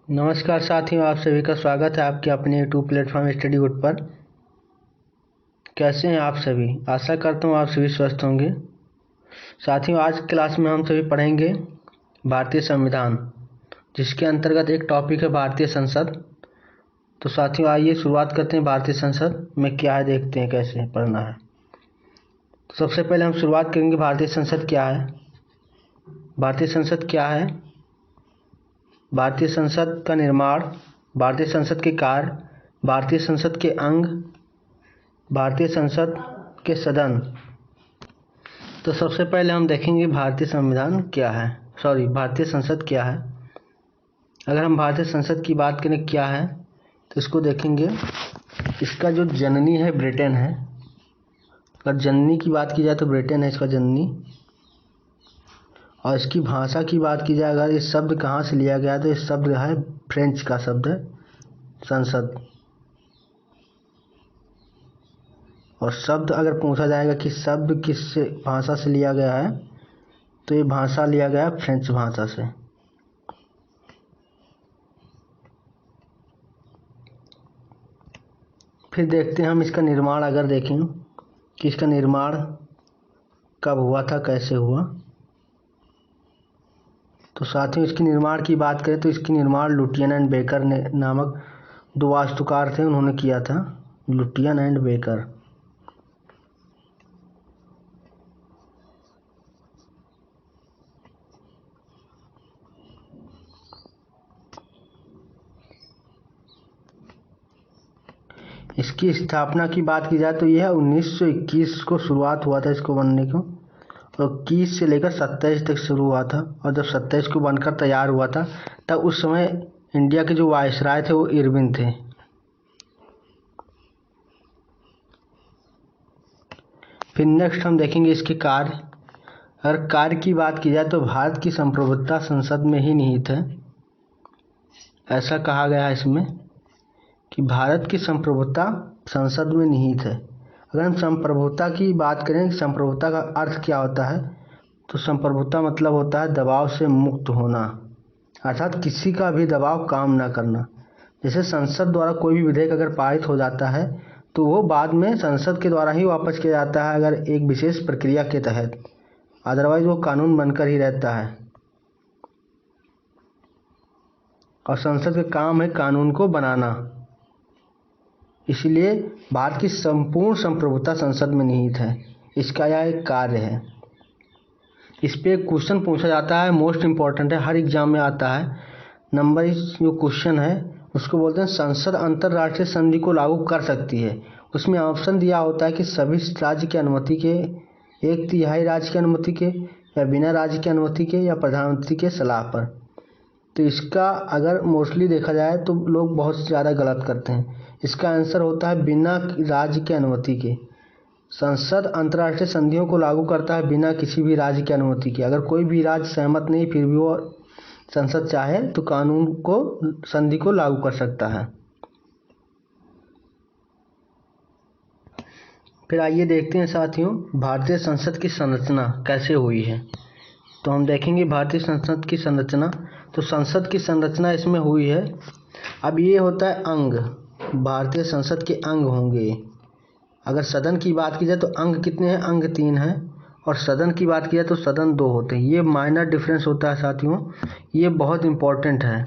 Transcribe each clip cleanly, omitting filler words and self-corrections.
नमस्कार साथियों, आप सभी का स्वागत है आपके अपने यूट्यूब प्लेटफॉर्म स्टडी गुड पर। कैसे हैं आप सभी? आशा करता हूँ आप सभी स्वस्थ होंगे। साथियों, आज की क्लास में हम सभी पढ़ेंगे भारतीय संविधान, जिसके अंतर्गत एक टॉपिक है भारतीय संसद। तो साथियों, आइए शुरुआत करते हैं। भारतीय संसद में क्या है देखते हैं कैसे पढ़ना है। तो सबसे पहले हम शुरुआत करेंगे भारतीय संसद क्या है। भारतीय संसद क्या है? भारतीय संसद का निर्माण, भारतीय संसद के कार्य, भारतीय संसद के अंग, भारतीय संसद के सदन। तो सबसे पहले हम देखेंगे भारतीय संविधान क्या है, भारतीय संसद क्या है। अगर हम भारतीय संसद की बात करें क्या है तो इसको देखेंगे। इसका जो जननी है ब्रिटेन है। अगर जननी की बात की जाए तो ब्रिटेन है इसका जननी। और इसकी भाषा की बात की जाए, अगर इस शब्द कहाँ से लिया गया तो इस शब्द है फ्रेंच का शब्द है संसद। और शब्द अगर पूछा जाएगा कि शब्द किस भाषा से लिया गया है तो ये भाषा लिया गया फ्रेंच भाषा से। फिर देखते हैं हम इसका निर्माण, अगर देखें कि इसका निर्माण कब हुआ था, कैसे हुआ। तो साथियों, इसके निर्माण की बात करें तो इसकी निर्माण लुटियन एंड बेकर ने नामक दो वास्तुकार थे, उन्होंने किया था। Lutyens and Baker. इसकी स्थापना की बात की जाए तो यह 1921 को शुरुआत हुआ था इसको बनने को। और 21 से लेकर 27 तक शुरू हुआ था। और जब 27 को बनकर तैयार हुआ था तब उस समय इंडिया के जो वायसराय थे वो इरविन थे। फिर नेक्स्ट हम देखेंगे इसके कार्य। अगर कार्य की बात की जाए तो भारत की संप्रभुता संसद में ही निहित है। ऐसा कहा गया है इसमें कि भारत की संप्रभुता संसद में निहित है। अगर हम संप्रभुता की बात करें, संप्रभुता का अर्थ क्या होता है, तो संप्रभुता मतलब होता है दबाव से मुक्त होना, अर्थात किसी का भी दबाव काम ना करना। जैसे संसद द्वारा कोई भी विधेयक अगर पारित हो जाता है तो वो बाद में संसद के द्वारा ही वापस किया जाता है, अगर एक विशेष प्रक्रिया के तहत। अदरवाइज वो कानून बनकर ही रहता है। और संसद का काम है कानून को बनाना। इसलिए भारत की संपूर्ण संप्रभुता संसद में निहित है। इसका यह एक कार्य है। इस पे एक क्वेश्चन पूछा जाता है, मोस्ट इम्पॉर्टेंट है, हर एग्जाम में आता है। नंबर इस जो क्वेश्चन है उसको बोलते हैं संसद अंतर्राष्ट्रीय संधि को लागू कर सकती है। उसमें ऑप्शन दिया होता है कि सभी राज्य की अनुमति के, 1/3 राज्य की अनुमति के, या बिना राज्य की अनुमति के, या प्रधानमंत्री के सलाह पर। तो इसका अगर मोस्टली देखा जाए तो लोग बहुत ज़्यादा गलत करते हैं। इसका आंसर होता है बिना राज्य की अनुमति के। संसद अंतर्राष्ट्रीय संधियों को लागू करता है बिना किसी भी राज्य की अनुमति के। अगर कोई भी राज्य सहमत नहीं फिर भी वो संसद चाहे तो कानून को, संधि को लागू कर सकता है। फिर आइए देखते हैं साथियों भारतीय संसद की संरचना कैसे हुई है। तो हम देखेंगे भारतीय संसद की संरचना। तो संसद की संरचना इसमें हुई है। अब ये होता है अंग, भारतीय संसद के अंग होंगे। अगर सदन की बात की जाए तो अंग कितने हैं? अंग 3 हैं। और सदन की बात की जाए तो सदन 2 होते हैं। ये माइनर डिफरेंस होता है साथियों, ये बहुत इंपॉर्टेंट है,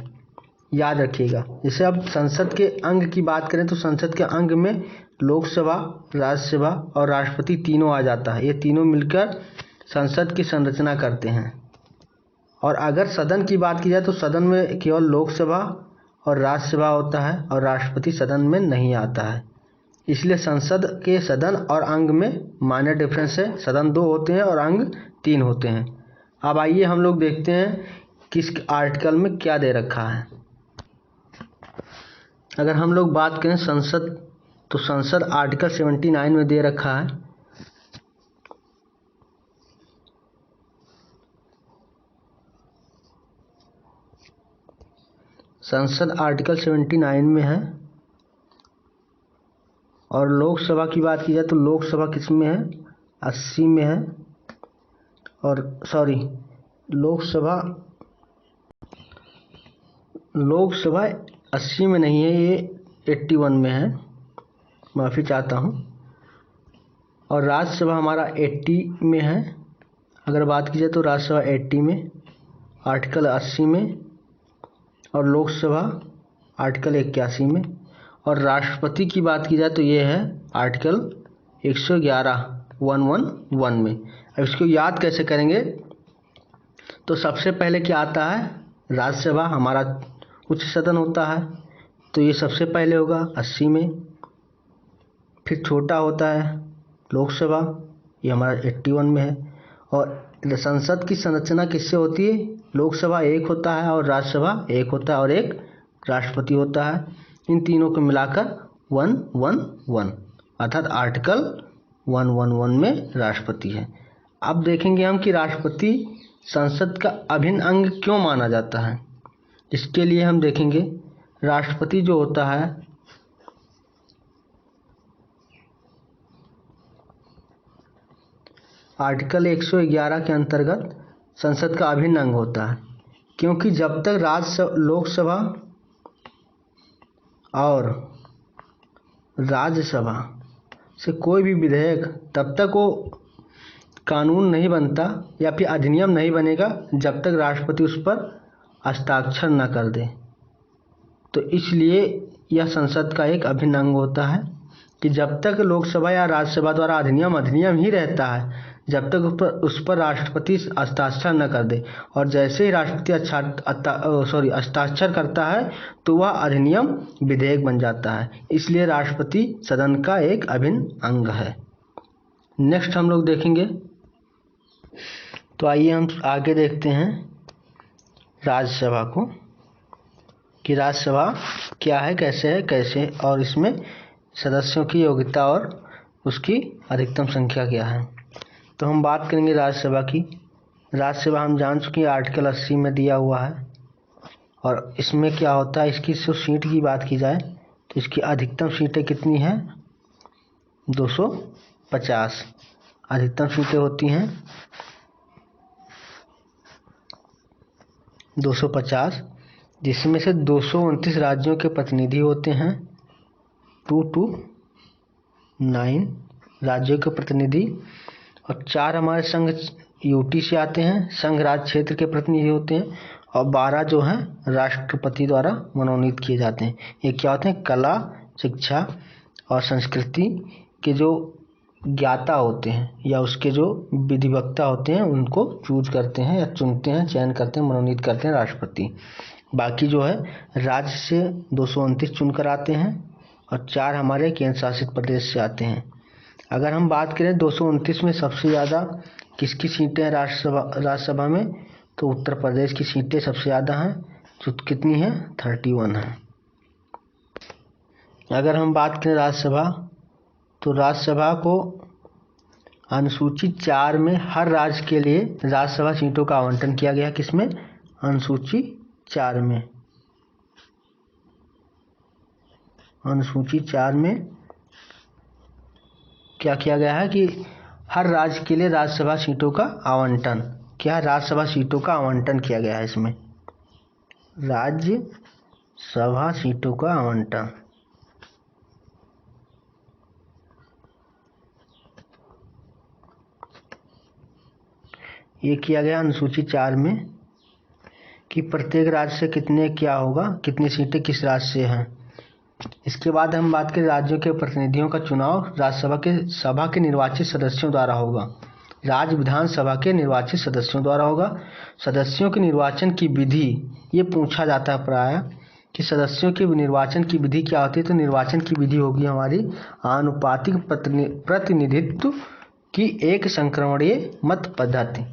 याद रखिएगा। जैसे अब संसद के अंग की बात करें तो संसद के अंग में लोकसभा, राज्यसभा और राष्ट्रपति तीनों आ जाता है। ये तीनों मिलकर संसद की संरचना करते हैं। और अगर सदन की बात की जाए तो सदन में केवल लोकसभा और राज्यसभा होता है और राष्ट्रपति सदन में नहीं आता है। इसलिए संसद के सदन और अंग में माइनर डिफरेंस है। सदन 2 होते हैं और अंग 3 होते हैं। अब आइए हम लोग देखते हैं किस आर्टिकल में क्या दे रखा है। अगर हम लोग बात करें संसद, तो संसद आर्टिकल 79 में दे रखा है। संसद आर्टिकल 79 में है। और लोकसभा की बात की जाए तो लोकसभा किस में है? 80 में है। और लोकसभा लोकसभा 80 में नहीं है, ये 81 में है, माफ़ी चाहता हूँ। और राज्यसभा हमारा 80 में है। अगर बात की जाए तो राज्यसभा 80 में, आर्टिकल 80 में, और लोकसभा आर्टिकल 81 में। और राष्ट्रपति की बात की जाए तो ये है आर्टिकल 111 में। अब इसको याद कैसे करेंगे? तो सबसे पहले क्या आता है? राज्यसभा हमारा उच्च सदन होता है, तो ये सबसे पहले होगा 80 में। फिर छोटा होता है लोकसभा, ये हमारा 81 में है। और संसद की संरचना किससे होती है? लोकसभा एक होता है और राज्यसभा एक होता है और एक राष्ट्रपति होता है। इन तीनों को मिलाकर 111 अर्थात आर्टिकल 111 में राष्ट्रपति है। अब देखेंगे हम कि राष्ट्रपति संसद का अभिन्न अंग क्यों माना जाता है। इसके लिए हम देखेंगे राष्ट्रपति जो होता है आर्टिकल 111 के अंतर्गत संसद का अभिन्न अंग होता है, क्योंकि जब तक लोकसभा और राज्यसभा से कोई भी विधेयक तब तक वो कानून नहीं बनता या फिर अधिनियम नहीं बनेगा जब तक राष्ट्रपति उस पर हस्ताक्षर न कर दे। तो इसलिए यह संसद का एक अभिन्न अंग होता है कि जब तक लोकसभा या राज्यसभा द्वारा अधिनियम ही रहता है जब तक उस पर राष्ट्रपति हस्ताक्षर न कर दे। और जैसे ही राष्ट्रपति हस्ताक्षर करता है तो वह अधिनियम विधेयक बन जाता है। इसलिए राष्ट्रपति सदन का एक अभिन्न अंग है। नेक्स्ट हम लोग देखेंगे, तो आइए हम आगे देखते हैं राज्यसभा को कि राज्यसभा क्या है, कैसे और इसमें सदस्यों की योग्यता और उसकी अधिकतम संख्या क्या है। तो हम बात करेंगे राज्यसभा की। राज्यसभा हम जान चुके हैं आर्टिकल 80 में दिया हुआ है। और इसमें क्या होता है, इसकी जो सीट की बात की जाए तो इसकी अधिकतम सीटें कितनी हैं? 250 अधिकतम सीटें होती हैं 250, जिसमें से 229 राज्यों के प्रतिनिधि होते हैं, 229 राज्यों के प्रतिनिधि। और 4 हमारे संघ यूटी से आते हैं, संघ राज्य क्षेत्र के प्रतिनिधि होते हैं। और 12 जो हैं राष्ट्रपति द्वारा मनोनीत किए जाते हैं। ये क्या होते हैं? कला, शिक्षा और संस्कृति के जो ज्ञाता होते हैं या उसके जो विधिवक्ता होते हैं उनको चूज करते हैं या चुनते हैं, चयन करते हैं, मनोनीत करते हैं राष्ट्रपति। बाकी जो है राज्य से 229 चुनकर आते हैं और 4 हमारे केंद्र शासित प्रदेश से आते हैं। अगर हम बात करें 229 में सबसे ज़्यादा किसकी सीटें हैं राज्यसभा में, तो उत्तर प्रदेश की सीटें सबसे ज़्यादा हैं, जो कितनी हैं? 31 है। अगर हम बात करें राज्यसभा, तो राज्यसभा को अनुसूची 4 में हर राज्य के लिए राज्यसभा सीटों का आवंटन किया गया। किसमें? अनुसूची 4 में। अनुसूची 4 में क्या किया गया है कि हर राज्य के लिए राज्यसभा सीटों का आवंटन, राज्यसभा सीटों का आवंटन किया गया है। इसमें राज्यसभा सीटों का आवंटन ये किया गया अनुसूची 4 में कि प्रत्येक राज्य से कितनी सीटें किस राज्य से हैं। इसके बाद हम बात करें राज्यों के प्रतिनिधियों का चुनाव राज्यसभा के निर्वाचित सदस्यों द्वारा होगा। राज्य विधानसभा के निर्वाचित सदस्यों द्वारा होगा। सदस्यों के निर्वाचन की विधि ये पूछा जाता है प्रायः कि सदस्यों के निर्वाचन की विधि क्या होती है। तो निर्वाचन की विधि होगी हमारी आनुपातिक प्रतिनिधित्व की एक संक्रमणीय मत पद्धति।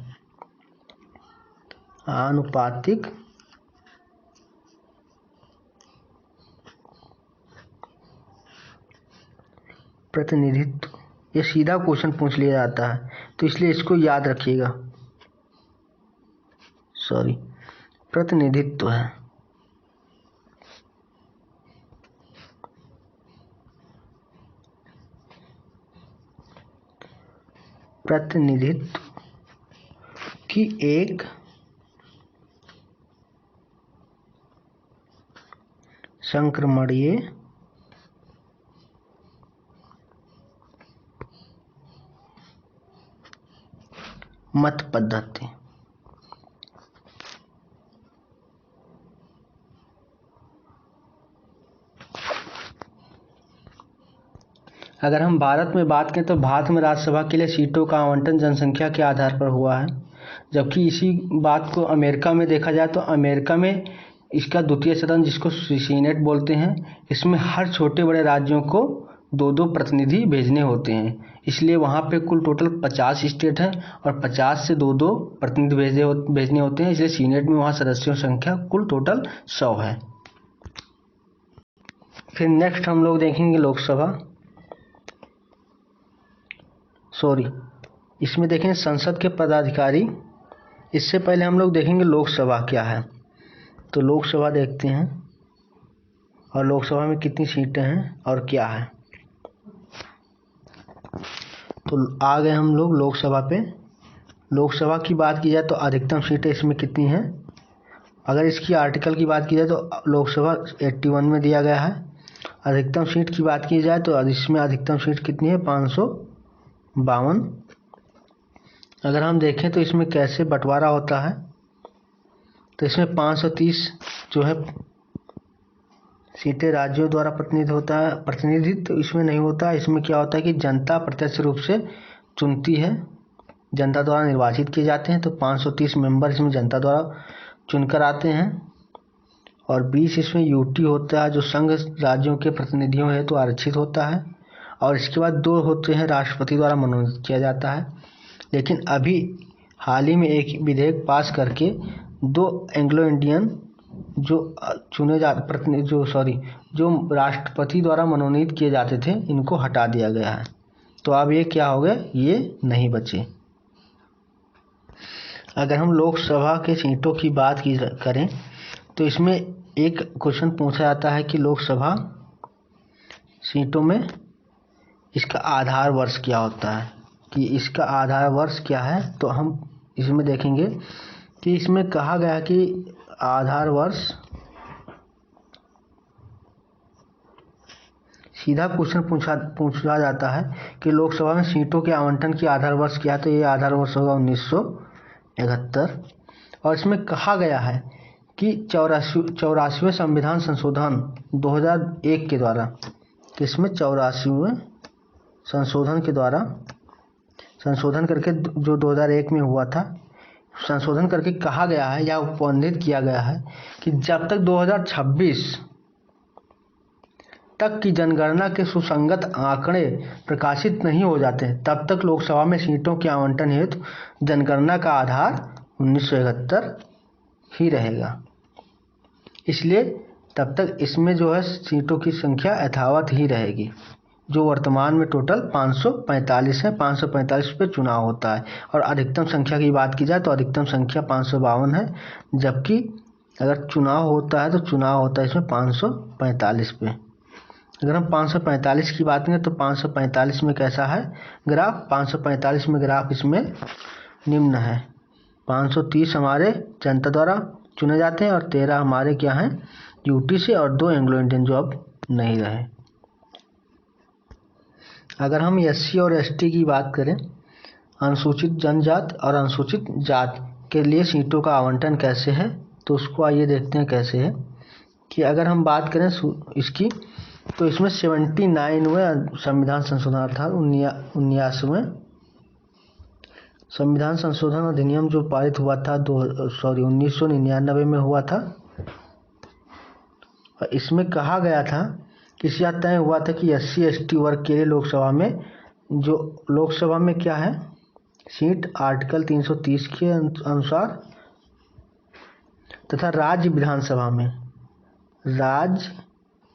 आनुपातिक प्रतिनिधित्व, ये सीधा क्वेश्चन पूछ लिया जाता है तो इसलिए इसको याद रखिएगा। प्रतिनिधित्व है। प्रतिनिधित्व की एक संक्रमणीय मत पद्धति। अगर हम भारत में बात करें तो भारत में राज्यसभा के लिए सीटों का आवंटन जनसंख्या के आधार पर हुआ है, जबकि इसी बात को अमेरिका में देखा जाए तो अमेरिका में इसका द्वितीय सदन, जिसको सीनेट बोलते हैं, इसमें हर छोटे बड़े राज्यों को 2-2 प्रतिनिधि भेजने होते हैं। इसलिए वहाँ पे कुल टोटल 50 स्टेट हैं और 50 से 2-2 प्रतिनिधि भेजने होते हैं। इसलिए सीनेट में वहाँ सदस्यों की संख्या कुल टोटल 100 है। फिर नेक्स्ट हम लोग देखेंगे लोकसभा, इसमें देखेंगे संसद के पदाधिकारी। इससे पहले हम लोग देखेंगे लोकसभा क्या है। तो लोकसभा देखते हैं और लोकसभा में कितनी सीटें हैं और क्या है। तो आ गए हम लोग लोकसभा पे। लोकसभा की बात की जाए तो अधिकतम सीटें इसमें कितनी हैं। अगर इसकी आर्टिकल की बात की जाए तो लोकसभा 81 में दिया गया है। अधिकतम सीट की बात की जाए तो इसमें अधिकतम सीट कितनी है, 552। अगर हम देखें तो इसमें कैसे बंटवारा होता है, तो इसमें 530 जो है सीटें राज्यों द्वारा प्रतिनिधित्व इसमें नहीं होता। इसमें क्या होता है कि जनता प्रत्यक्ष रूप से चुनती है, जनता द्वारा निर्वाचित किए जाते हैं। तो 530 मेंबर इसमें जनता द्वारा चुनकर आते हैं और 20 इसमें यूटी होता है, जो संघ राज्यों के प्रतिनिधियों है तो आरक्षित होता है। और इसके बाद 2 होते हैं राष्ट्रपति द्वारा मनोनीत किया जाता है। लेकिन अभी हाल ही में एक विधेयक पास करके 2 एंग्लो इंडियन जो राष्ट्रपति द्वारा मनोनीत किए जाते थे, इनको हटा दिया गया है। तो अब ये क्या हो गए, ये नहीं बचे। अगर हम लोकसभा के सीटों की बात करें तो इसमें एक क्वेश्चन पूछा जाता है कि लोकसभा सीटों में इसका आधार वर्ष क्या होता है, कि इसका आधार वर्ष क्या है। तो हम इसमें देखेंगे कि इसमें कहा गया कि आधार वर्ष, सीधा क्वेश्चन पूछा जाता है कि लोकसभा में सीटों के आवंटन की आधार वर्ष क्या है। तो ये आधार वर्ष होगा 1971। और इसमें कहा गया है कि 84वें संविधान संशोधन 2001 के द्वारा, इसमें 84वें संशोधन के द्वारा संशोधन करके जो 2001 में हुआ था, संशोधन करके कहा गया है या उपबंधित किया गया है कि जब तक 2026 तक की जनगणना के सुसंगत आंकड़े प्रकाशित नहीं हो जाते, तब तक लोकसभा में सीटों के आवंटन हेतु जनगणना का आधार 1971 ही रहेगा। इसलिए तब तक इसमें जो है सीटों की संख्या यथावत ही रहेगी, जो वर्तमान में टोटल 545 है। 545 पे चुनाव होता है। और अधिकतम संख्या की बात की जाए तो अधिकतम संख्या 552 है, जबकि अगर चुनाव होता है तो चुनाव होता है इसमें 545 पे। अगर हम 545 की बात करें तो 545 में कैसा है ग्राफ, 545 में ग्राफ इसमें निम्न है। 530 हमारे जनता द्वारा चुने जाते हैं और 13 हमारे क्या हैं, यूटी से, और 2 एंग्लो इंडियन जो अब नहीं रहे। अगर हम एससी और एसटी की बात करें, अनुसूचित जनजाति और अनुसूचित जाति के लिए सीटों का आवंटन कैसे है, तो उसको आइए देखते हैं कैसे है। कि अगर हम बात करें इसकी, तो इसमें 79वें संविधान संशोधन अर्थात 79वें संविधान संशोधन अधिनियम जो पारित हुआ था 1999 में हुआ था। और इसमें कहा गया था कि यह तय हुआ था कि एससी एसटी वर्ग के लिए लोकसभा में क्या है सीट आर्टिकल 330 के अनुसार, तथा राज्य विधानसभा में, राज्य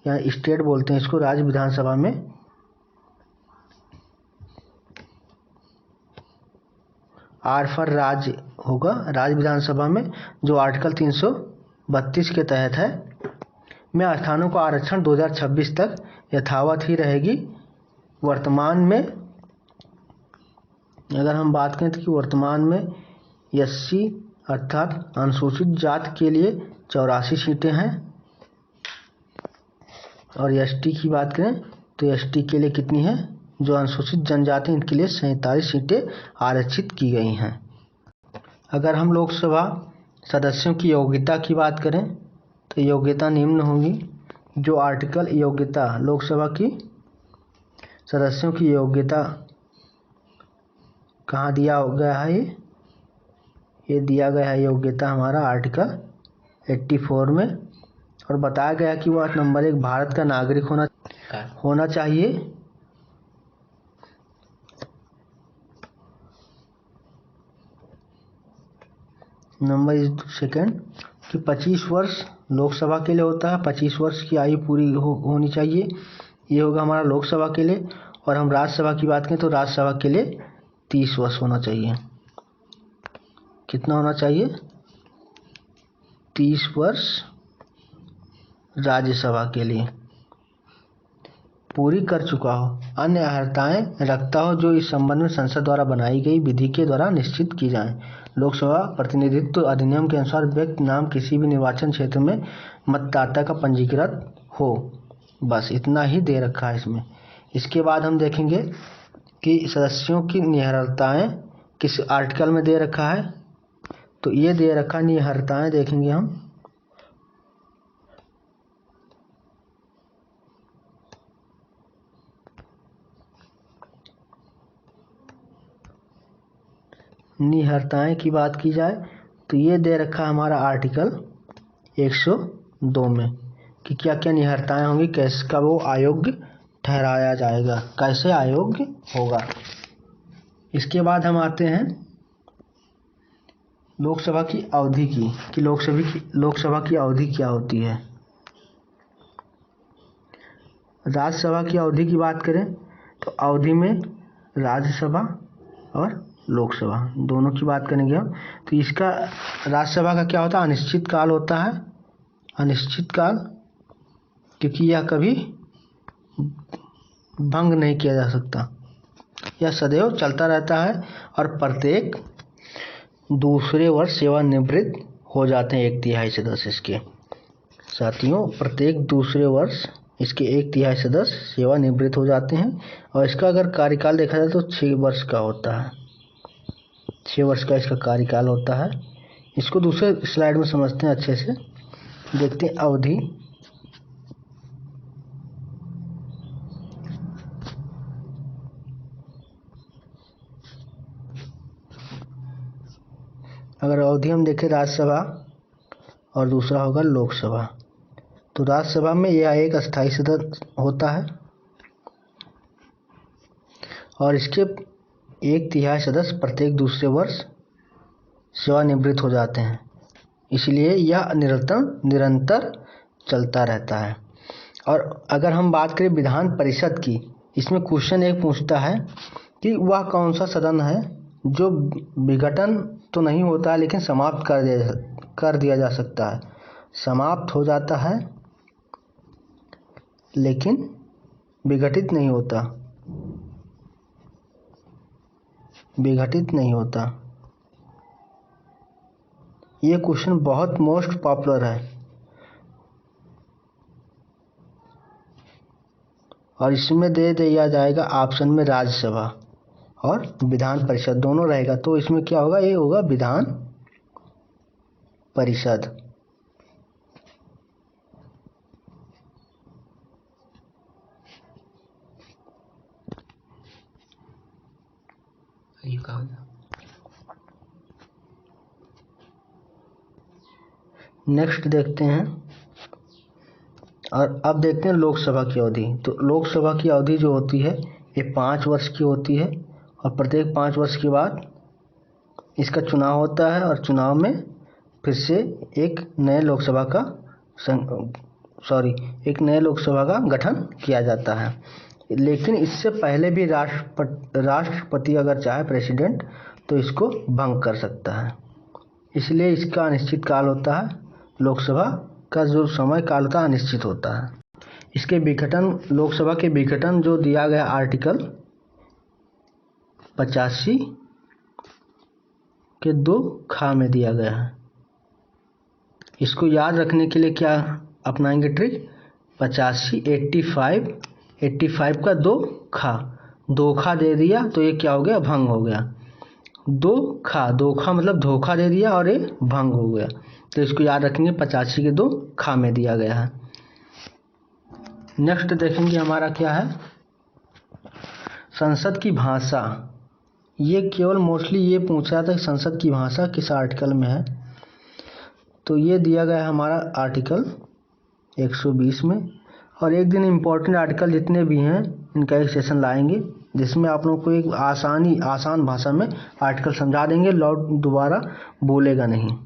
या स्टेट बोलते हैं इसको, राज्य विधानसभा में 8 फॉर राज्य होगा। राज्य विधानसभा में जो आर्टिकल 332 के तहत है, में स्थानों का आरक्षण 2026 तक यथावत ही रहेगी। वर्तमान में अगर हम बात करें तो कि वर्तमान में एससी अर्थात अनुसूचित जाति के लिए 84 सीटें हैं और एसटी की बात करें तो एसटी के लिए कितनी है, जो अनुसूचित जनजाति इनके लिए 47 सीटें आरक्षित की गई हैं। अगर हम लोकसभा सदस्यों की योग्यता की बात करें तो योग्यता निम्न होगी। जो आर्टिकल योग्यता लोकसभा की सदस्यों की योग्यता कहाँ दिया गया है, ये दिया गया है योग्यता हमारा आर्टिकल 84 में, और बताया गया कि वह नंबर 1 भारत का नागरिक होना चाहिए। नंबर 2 कि 25 वर्ष लोकसभा के लिए होता है, 25 वर्ष की आयु पूरी होनी चाहिए। ये होगा हमारा लोकसभा के लिए। और हम राज्यसभा की बात करें तो राज्यसभा के लिए 30 वर्ष होना चाहिए। कितना होना चाहिए, 30 वर्ष राज्यसभा के लिए पूरी कर चुका हो, अन्य अर्हताएं रखता हो जो इस संबंध में संसद द्वारा बनाई गई विधि के द्वारा निश्चित की जाएं। लोकसभा प्रतिनिधित्व अधिनियम के अनुसार व्यक्ति नाम किसी भी निर्वाचन क्षेत्र में मतदाता का पंजीकृत हो। बस इतना ही दे रखा है इसमें। इसके बाद हम देखेंगे कि सदस्यों की निहरताएं किस आर्टिकल में दे रखा है। तो ये दे रखा निहरताएं देखेंगे हम। निहरताएं की बात की जाए तो ये दे रखा हमारा आर्टिकल 102 में कि क्या क्या निहरताएं होंगी, कैसे का वो अयोग्य ठहराया जाएगा, कैसे अयोग्य होगा। इसके बाद हम आते हैं लोकसभा की अवधि की कि लोकसभा की अवधि क्या होती है। राज्यसभा की अवधि की बात करें तो अवधि में राज्यसभा और लोकसभा दोनों की बात करेंगे हम। तो इसका राज्यसभा का क्या होता है, अनिश्चित काल होता है। अनिश्चित काल क्योंकि यह कभी भंग नहीं किया जा सकता, यह सदैव चलता रहता है। और प्रत्येक दूसरे वर्ष सेवानिवृत्त हो जाते हैं 1/3 सदस्य इसके। साथियों, प्रत्येक दूसरे वर्ष इसके 1/3 सदस्य सेवानिवृत्त हो जाते हैं। और इसका अगर कार्यकाल देखा जाए तो 6 वर्ष का होता है। 6 वर्ष का इसका कार्यकाल होता है। इसको दूसरे स्लाइड में समझते हैं, अच्छे से देखते हैं। अवधि अगर अवधि हम देखें राज्यसभा और दूसरा होगा लोकसभा, तो राज्यसभा में यह एक अस्थायी सदस्य होता है और इसके 1/3 सदस्य प्रत्येक दूसरे वर्ष सेवानिवृत्त हो जाते हैं, इसलिए यह निरंतर चलता रहता है। और अगर हम बात करें विधान परिषद की, इसमें क्वेश्चन एक पूछता है कि वह कौन सा सदन है जो विघटन तो नहीं होता है लेकिन समाप्त कर दिया जा सकता है। समाप्त हो जाता है लेकिन विघटित नहीं होता, विघटित नहीं होता। ये क्वेश्चन बहुत मोस्ट पॉपुलर है और इसमें दे दिया जाएगा ऑप्शन में राज्यसभा और विधान परिषद दोनों रहेगा। तो इसमें क्या होगा, ये होगा विधान परिषद। नेक्स्ट देखते हैं और अब देखते हैं लोकसभा की अवधि। तो लोकसभा की अवधि जो होती है ये 5 वर्ष की होती है और प्रत्येक 5 वर्ष के बाद इसका चुनाव होता है और चुनाव में फिर से एक नए लोकसभा का गठन किया जाता है। लेकिन इससे पहले भी राष्ट्रपति अगर चाहे प्रेसिडेंट तो इसको भंग कर सकता है, इसलिए इसका अनिश्चित काल होता है। लोकसभा का जो समय काल होता है अनिश्चित होता है। इसके विघटन, लोकसभा के विघटन जो दिया गया आर्टिकल 85 के 2 खा में दिया गया है। इसको याद रखने के लिए क्या अपनाएंगे ट्रिक 85, 85 का 2 खा, 2 खा दे दिया तो ये क्या हो गया, भंग हो गया। 2 खा मतलब धोखा दे दिया और ये भंग हो गया, तो इसको याद रखेंगे, 85 के 2 खा में दिया गया है। नेक्स्ट देखेंगे हमारा क्या है, संसद की भाषा। ये केवल मोस्टली ये पूछ रहा था कि संसद की भाषा किस आर्टिकल में है, तो ये दिया गया है हमारा आर्टिकल 120 में। और एक दिन इम्पोर्टेंट आर्टिकल जितने भी हैं इनका एक सेशन लाएंगे जिसमें आप लोगों को एक आसान भाषा में आर्टिकल समझा देंगे, लौट दोबारा बोलेगा नहीं।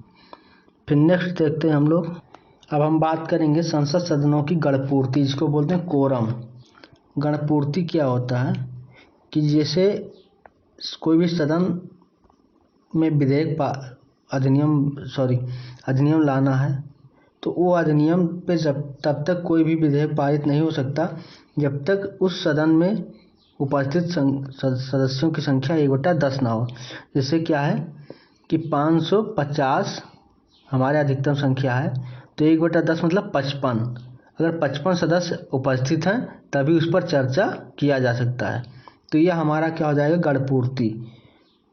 फिर नेक्स्ट देखते हैं हम लोग। अब हम बात करेंगे संसद सदनों की गणपूर्ति, जिसको बोलते हैं कोरम। गणपूर्ति क्या होता है कि जैसे कोई भी सदन में विधेयक अधिनियम लाना है, तो वो अधिनियम पे तब तक कोई भी विधेयक पारित नहीं हो सकता जब तक उस सदन में उपस्थित सदस्यों की संख्या 1/10 ना हो। जैसे क्या है कि 550 हमारे अधिकतम संख्या है, तो 1/10 मतलब 55। अगर 55 सदस्य उपस्थित हैं तभी उस पर चर्चा किया जा सकता है। तो यह हमारा क्या हो जाएगा, गणपूर्ति।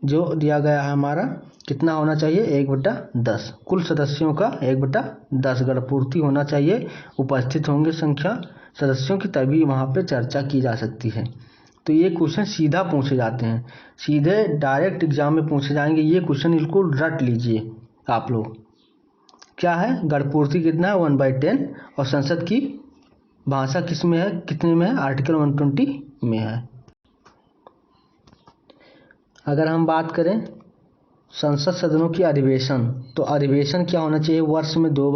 जो दिया गया है हमारा कितना होना चाहिए, 1/10, कुल सदस्यों का 1/10 गणपूर्ति होना चाहिए। उपस्थित होंगे संख्या सदस्यों की तभी वहाँ पे चर्चा की जा सकती है। तो ये क्वेश्चन सीधा पूछे जाते हैं, सीधे डायरेक्ट एग्जाम में पूछे जाएंगे। ये क्वेश्चन बिल्कुल रट लीजिए आप लोग। क्या है, गणपूर्ति कितना है, 1/10, और संसद की भाषा किस में है, कितने में है, आर्टिकल 120 में है। अगर हम बात करें संसद सदनों की अधिवेशन, तो अधिवेशन क्या होना चाहिए, वर्ष में 2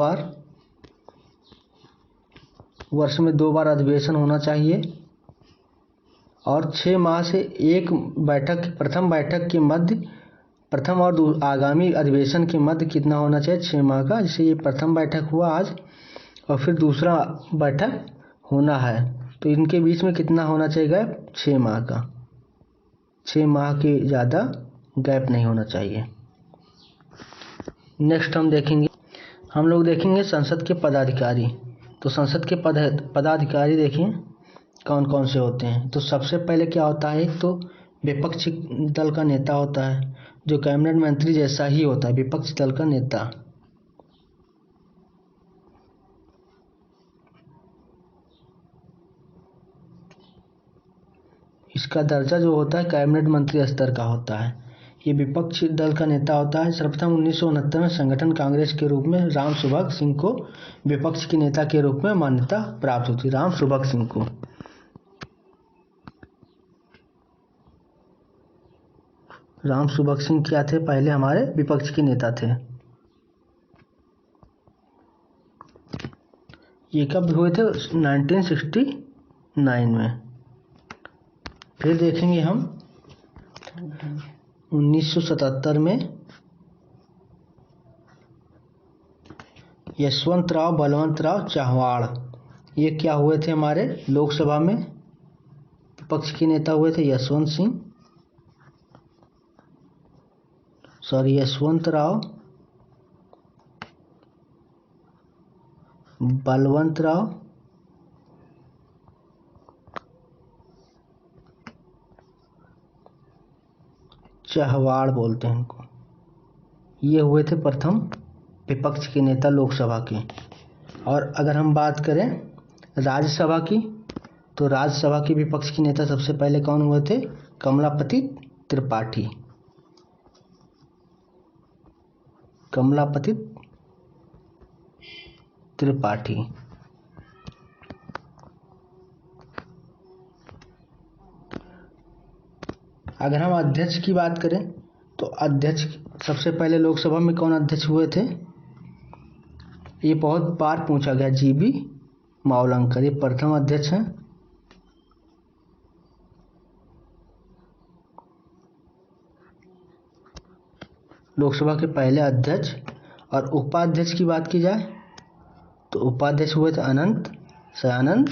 बार अधिवेशन होना चाहिए। और 6 माह से एक बैठक, प्रथम और आगामी अधिवेशन के मध्य कितना होना चाहिए, 6 माह का। जैसे ये प्रथम बैठक हुआ आज और फिर दूसरा बैठक होना है, तो इनके बीच में कितना होना चाहिए गैप, 6 माह का। 6 माह के ज़्यादा गैप नहीं होना चाहिए। नेक्स्ट हम लोग देखेंगे संसद के पदाधिकारी। तो संसद के पदाधिकारी देखिए कौन कौन से होते हैं। तो सबसे पहले क्या होता है, एक तो विपक्षी दल का नेता होता है, जो कैबिनेट मंत्री जैसा ही होता है, विपक्ष दल का नेता। इसका दर्जा जो होता है कैबिनेट मंत्री स्तर का होता है। ये विपक्षी दल का नेता होता है। सर्वप्रथम 1969 में संगठन कांग्रेस के रूप में राम सुभग सिंह को विपक्ष के नेता के रूप में मान्यता प्राप्त होती। राम सुभग सिंह को। राम सुभग सिंह क्या थे, पहले हमारे विपक्ष के नेता थे। ये कब हुए थे, 1969 में। फिर देखेंगे हम 1977 में यशवंतराव बलवंतराव चाहवाड़, ये क्या हुए थे, हमारे लोकसभा में विपक्ष के नेता हुए थे। यशवंतराव बलवंतराव चाहवाड़ बोलते हैं इनको। ये हुए थे प्रथम विपक्ष के नेता लोकसभा के। और अगर हम बात करें राज्यसभा की, तो राज्यसभा के विपक्ष के नेता सबसे पहले कौन हुए थे, कमलापति त्रिपाठी। अगर हम अध्यक्ष की बात करें, तो अध्यक्ष सबसे पहले लोकसभा में कौन अध्यक्ष हुए थे, ये बहुत बार पूछा गया, जीबी मावलंकर, ये प्रथम अध्यक्ष हैं। लोकसभा के पहले अध्यक्ष। और उपाध्यक्ष की बात की जाए तो उपाध्यक्ष हुए थे अनंत सयानंद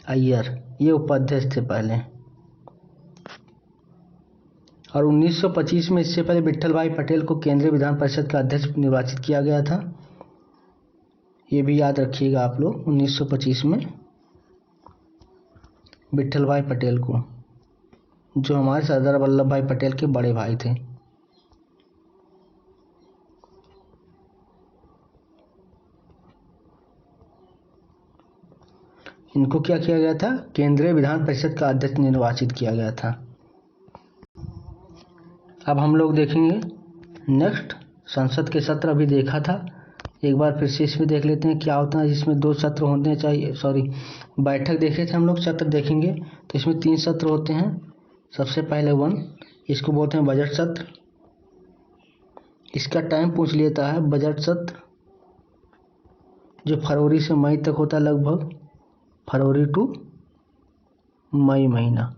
अय्यर, ये उपाध्यक्ष थे पहले। और 1925 में इससे पहले विट्ठल भाई पटेल को केंद्रीय विधान परिषद का अध्यक्ष निर्वाचित किया गया था। ये भी याद रखिएगा आप लोग, 1925 में विट्ठल भाई पटेल को, जो हमारे सरदार वल्लभ भाई पटेल के बड़े भाई थे। इनको क्या किया गया था? केंद्रीय विधान परिषद का अध्यक्ष निर्वाचित किया गया था। अब हम लोग देखेंगे नेक्स्ट, संसद के सत्र अभी देखा था, एक बार फिर से इसमें देख लेते हैं क्या होता है। इसमें 2 सत्र होने चाहिए, बैठक देखे थे हम लोग, सत्र देखेंगे तो इसमें 3 सत्र होते हैं। सबसे पहले 1, इसको बोलते हैं बजट सत्र। इसका टाइम पूछ लेता है। बजट सत्र जो फरवरी से मई तक होता है, लगभग फरवरी टू मई महीना,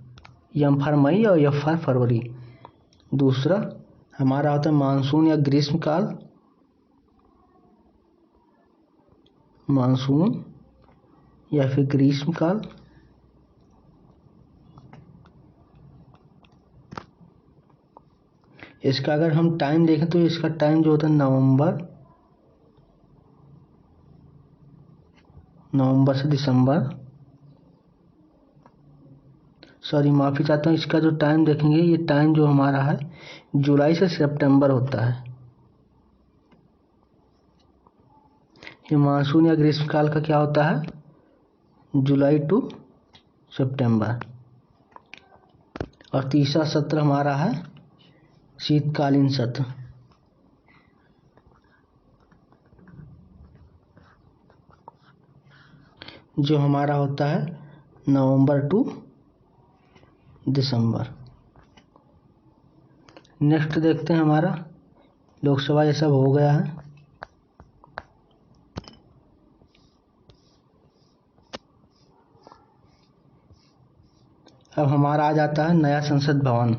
एम फॉर मई और एफ फॉर फरवरी। दूसरा हमारा होता है मानसून या ग्रीष्मकाल, मानसून या फिर ग्रीष्मकाल। इसका अगर हम टाइम देखें तो इसका टाइम जो होता है नवंबर से दिसंबर, सॉरी माफ़ी चाहता हूँ, इसका जो टाइम देखेंगे, ये टाइम जो हमारा है जुलाई से सितंबर होता है। ये मानसून या ग्रीष्मकाल का क्या होता है? जुलाई टू सितंबर। और तीसरा सत्र हमारा है शीतकालीन सत्र, जो हमारा होता है नवंबर टू दिसंबर। नेक्स्ट देखते हैं हमारा लोकसभा, ये सब हो गया है। अब हमारा आ जाता है नया संसद भवन।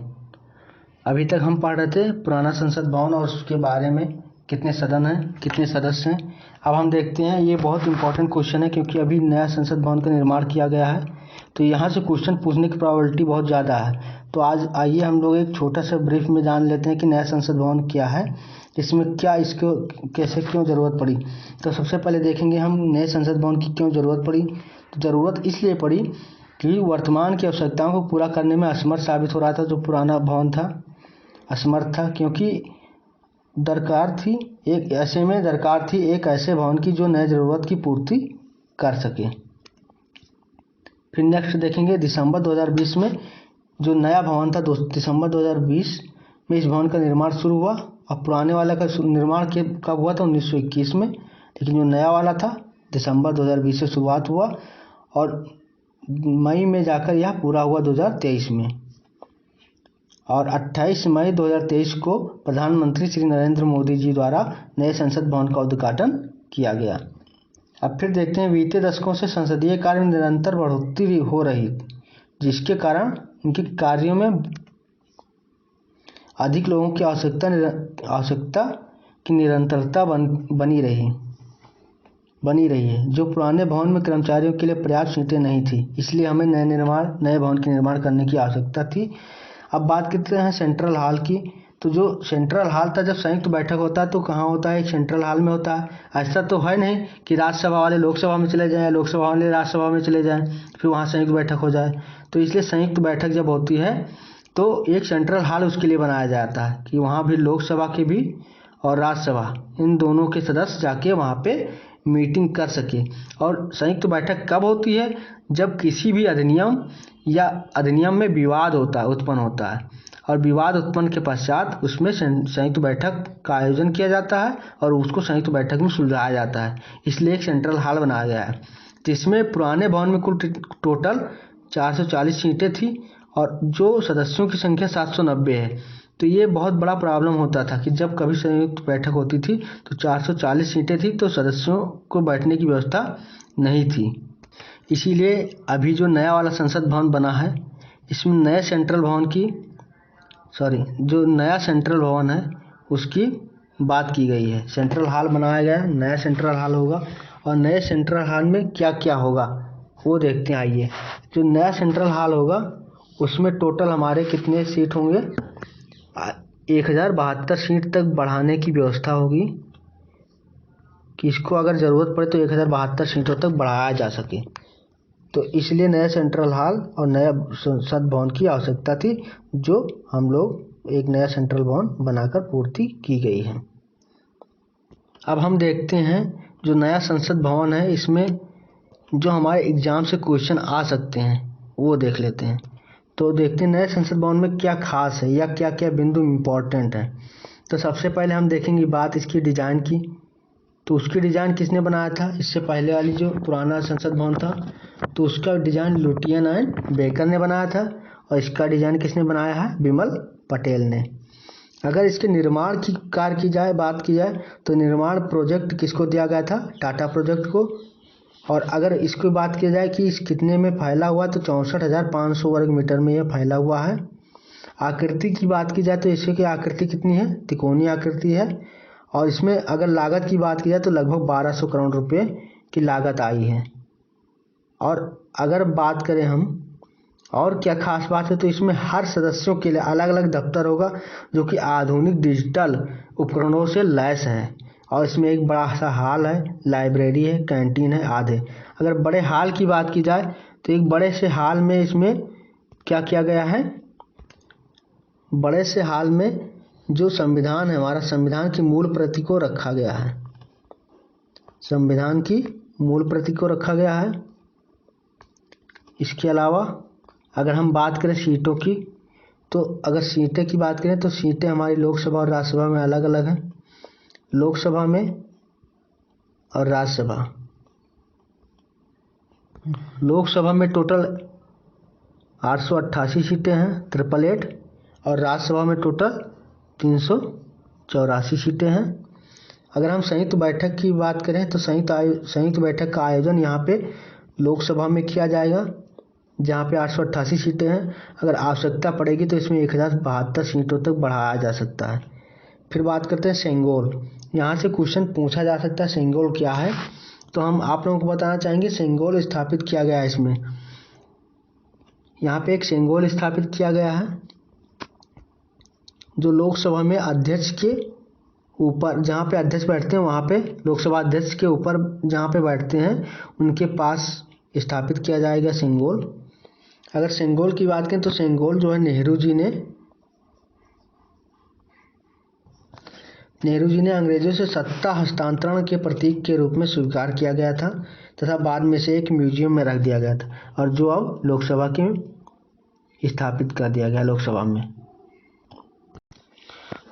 अभी तक हम पढ़ रहे थे पुराना संसद भवन और उसके बारे में, कितने सदन हैं, कितने सदस्य हैं। अब हम देखते हैं, ये बहुत इंपॉर्टेंट क्वेश्चन है क्योंकि अभी नया संसद भवन का निर्माण किया गया है, तो यहाँ से क्वेश्चन पूछने की प्रोबेबिलिटी बहुत ज़्यादा है। तो आज आइए हम लोग एक छोटा सा ब्रीफ में जान लेते हैं कि नया संसद भवन क्या है, इसमें क्या, इसको कैसे, क्यों ज़रूरत पड़ी। तो सबसे पहले देखेंगे हम नए संसद भवन की क्यों ज़रूरत पड़ी। तो ज़रूरत इसलिए पड़ी कि वर्तमान की आवश्यकताओं को पूरा करने में असमर्थ साबित हो रहा था। जो पुराना भवन था असमर्थ था, क्योंकि दरकार थी एक ऐसे भवन की जो नए ज़रूरत की पूर्ति कर सके। फिर नेक्स्ट देखेंगे दिसंबर 2020 में जो नया भवन था, दिसंबर 2020 में इस भवन का निर्माण शुरू हुआ। और पुराने वाला का निर्माण कब हुआ था? 1921 में। लेकिन जो नया वाला था दिसंबर 2020 से शुरुआत हुआ और मई में जाकर यह पूरा हुआ 2023 में। और 28 मई 2023 को प्रधानमंत्री श्री नरेंद्र मोदी जी द्वारा नए संसद भवन का उद्घाटन किया गया। अब फिर देखते हैं, बीते दशकों से संसदीय कार्य में निरंतर बढ़ोतरी हो रही, जिसके कारण उनके कार्यों में अधिक लोगों की आवश्यकता की निरंतरता बनी रही है। जो पुराने भवन में कर्मचारियों के लिए पर्याप्त सीटें नहीं थी, इसलिए हमें नए भवन के निर्माण करने की आवश्यकता थी। अब बात करते हैं सेंट्रल हॉल की। तो जो सेंट्रल हॉल था, जब संयुक्त बैठक होता है तो कहाँ होता है? एक सेंट्रल हॉल में होता है। ऐसा तो है नहीं कि राज्यसभा वाले लोकसभा में चले जाएं, लोकसभा वाले राज्यसभा में चले जाएं, फिर वहाँ संयुक्त बैठक हो जाए। तो इसलिए संयुक्त बैठक जब होती है तो एक सेंट्रल हॉल उसके लिए बनाया जाता है कि वहाँ भी लोकसभा के भी और राज्यसभा, इन दोनों के सदस्य जाके वहाँ पे मीटिंग कर सके। और संयुक्त बैठक कब होती है? जब किसी भी अधिनियम में विवाद उत्पन्न होता है, और विवाद उत्पन्न के पश्चात उसमें संयुक्त बैठक का आयोजन किया जाता है और उसको संयुक्त बैठक में सुलझाया जाता है। इसलिए एक सेंट्रल हॉल बनाया गया है, जिसमें पुराने भवन में कुल टोटल 440 सीटें थी और जो सदस्यों की संख्या 790 है। तो ये बहुत बड़ा प्रॉब्लम होता था कि जब कभी संयुक्त बैठक होती थी तो 440 सीटें थी, तो सदस्यों को बैठने की व्यवस्था नहीं थी। इसीलिए अभी जो नया वाला संसद भवन बना है, इसमें जो नया सेंट्रल भवन है उसकी बात की गई है। सेंट्रल हॉल बनाया गया है, नया सेंट्रल हॉल होगा। और नए सेंट्रल हॉल में क्या क्या होगा वो देखते हैं। आइए, जो नया सेंट्रल हॉल होगा उसमें टोटल हमारे कितने सीट होंगे? 1072 सीट तक बढ़ाने की व्यवस्था होगी कि इसको अगर ज़रूरत पड़े तो 1072 सीटों तक बढ़ाया जा सके। तो इसलिए नया सेंट्रल हॉल और नया संसद भवन की आवश्यकता थी, जो हम लोग एक नया सेंट्रल भवन बनाकर पूर्ति की गई है। अब हम देखते हैं जो नया संसद भवन है, इसमें जो हमारे एग्ज़ाम से क्वेश्चन आ सकते हैं वो देख लेते हैं। तो देखते हैं नए संसद भवन में क्या खास है या क्या क्या बिंदु इम्पोर्टेंट है। तो सबसे पहले हम देखेंगे बात इसकी डिज़ाइन की। तो उसकी डिज़ाइन किसने बनाया था? इससे पहले वाली जो पुराना संसद भवन था तो उसका डिज़ाइन लुटियन एंड बेकर ने बनाया था, और इसका डिज़ाइन किसने बनाया है? बिमल पटेल ने। अगर इसके निर्माण की बात की जाए तो निर्माण प्रोजेक्ट किसको दिया गया था? टाटा प्रोजेक्ट को। और अगर इसकी बात की जाए कि इस कितने में फैला हुआ तो 64,500 वर्ग मीटर में यह फैला हुआ है। आकृति की बात की जाए तो इसकी आकृति कितनी है? त्रिकोणीय आकृति है। और इसमें अगर लागत की बात की जाए तो लगभग 1200 करोड़ रुपए की लागत आई है। और अगर बात करें हम और क्या खास बात है तो इसमें हर सदस्यों के लिए अलग अलग दफ्तर होगा जो कि आधुनिक डिजिटल उपकरणों से लैस है। और इसमें एक बड़ा सा हॉल है, लाइब्रेरी है, कैंटीन है आदि। अगर बड़े हॉल की बात की जाए तो एक बड़े से हॉल में इसमें क्या किया गया है? बड़े से हॉल में जो संविधान है, हमारा संविधान की मूल प्रति को रखा गया है। संविधान की मूल प्रति को रखा गया है। इसके अलावा अगर हम बात करें सीटों की, तो अगर सीटें की बात करें तो सीटें हमारी लोकसभा और राज्यसभा में अलग अलग हैं। लोकसभा में और राज्यसभा, लोकसभा में टोटल 888 सीटें हैं 888, और राज्यसभा में टोटल 384 सीटें हैं। अगर हम संयुक्त बैठक की बात करें तो संयुक्त बैठक का आयोजन यहाँ पे लोकसभा में किया जाएगा, जहाँ पे 888 सीटें हैं। अगर आवश्यकता पड़ेगी तो इसमें 1072 सीटों तक बढ़ाया जा सकता है। फिर बात करते हैं सेंगोल। यहाँ से क्वेश्चन पूछा जा सकता है सेंगोल क्या है, तो हम आप लोगों को बताना चाहेंगे सेंगोल स्थापित किया गया है। इसमें यहाँ पे एक सेंगोल स्थापित किया गया है जो लोकसभा में अध्यक्ष के ऊपर, जहाँ पे अध्यक्ष बैठते हैं वहाँ पे लोकसभा अध्यक्ष के ऊपर जहाँ पे बैठते हैं उनके पास स्थापित किया जाएगा सेंगोल। अगर सेंगोल की बात करें तो सेंगोल जो है नेहरू जी ने अंग्रेजों से सत्ता हस्तांतरण के प्रतीक के रूप में स्वीकार किया गया था तथा बाद में से एक म्यूजियम में रख दिया गया था, और जो अब लोकसभा के स्थापित कर दिया गया लोकसभा में।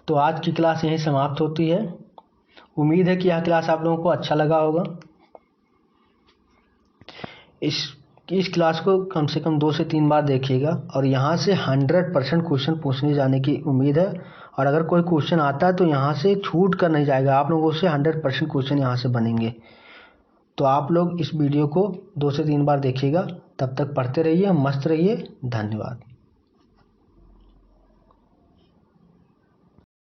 तो आज की क्लास यहीं समाप्त होती है। उम्मीद है कि यह क्लास आप लोगों को अच्छा लगा होगा। इस क्लास को कम से कम 2 से 3 बार देखिएगा, और यहाँ से 100% क्वेश्चन पूछने जाने की उम्मीद है। और अगर कोई क्वेश्चन आता है तो यहाँ से छूट कर नहीं जाएगा, आप लोगों से 100% क्वेश्चन यहाँ से बनेंगे। तो आप लोग इस वीडियो को 2 से 3 बार देखिएगा। तब तक पढ़ते रहिए, मस्त रहिए। धन्यवाद।